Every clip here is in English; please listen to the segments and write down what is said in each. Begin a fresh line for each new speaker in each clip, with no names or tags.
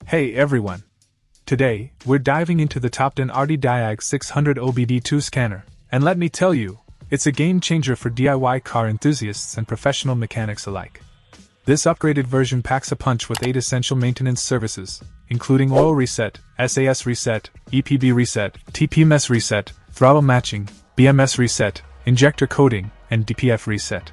Hey everyone! Today, we're diving into the TOPDON ArtiDiag600 OBD2 scanner, and let me tell you, it's a game changer for DIY car enthusiasts and professional mechanics alike. This upgraded version packs a punch with 8 essential maintenance services, including oil reset, SAS reset, EPB reset, TPMS reset, throttle matching, BMS reset, injector coating, and DPF reset.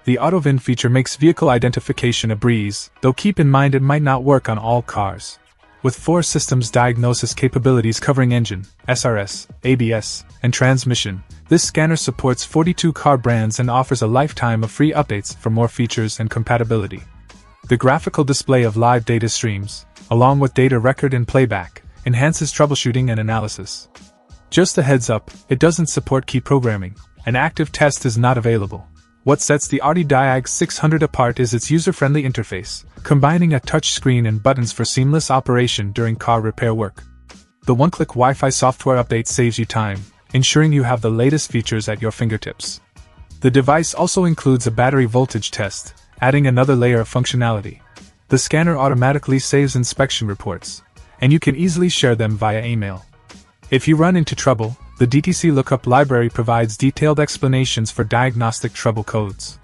The AutoVIN feature makes vehicle identification a breeze, though keep in mind it might not work on all cars. With 4 systems diagnosis capabilities covering engine, SRS, ABS, and transmission, this scanner supports 42 car brands and offers a lifetime of free updates for more features and compatibility. The graphical display of live data streams, along with data record and playback, enhances troubleshooting and analysis. Just a heads up, it doesn't support key programming. An active test is not available. What sets the ArtiDiag600 apart is its user-friendly interface, combining a touchscreen and buttons for seamless operation during car repair work. The one-click Wi-Fi software update saves you time, ensuring you have the latest features at your fingertips. The device also includes a battery voltage test, adding another layer of functionality. The scanner automatically saves inspection reports, and you can easily share them via email. If you run into trouble, the DTC Lookup library provides detailed explanations for diagnostic trouble codes.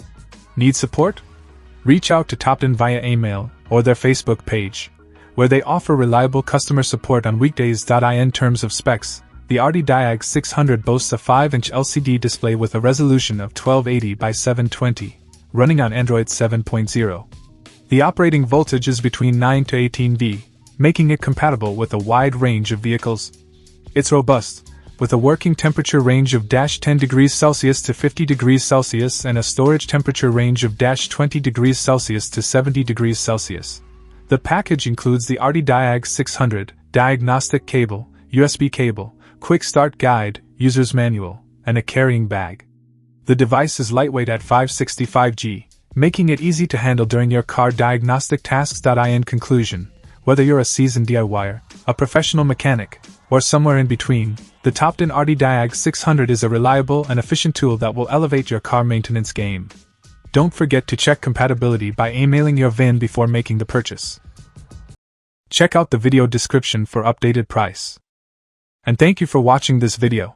Need support? Reach out to TOPDON via email or their Facebook page, where they offer reliable customer support on weekdays. In terms of specs, the ArtiDiag600 boasts a 5-inch LCD display with a resolution of 1280 by 720, running on Android 7.0. The operating voltage is between 9 to 18 V, making it compatible with a wide range of vehicles. It's robust, with a working temperature range of -10 degrees Celsius to 50 degrees Celsius and a storage temperature range of -20 degrees Celsius to 70 degrees Celsius. The package includes the ArtiDiag600 diagnostic cable, USB cable, quick start guide, user's manual, and a carrying bag. The device is lightweight at 565 g, making it easy to handle during your car diagnostic tasks. In conclusion, whether you're a seasoned DIYer, a professional mechanic, or somewhere in between, the TOPDON ArtiDiag600 is a reliable and efficient tool that will elevate your car maintenance game. Don't forget to check compatibility by emailing your VIN before making the purchase. Check out the video description for updated price. And thank you for watching this video.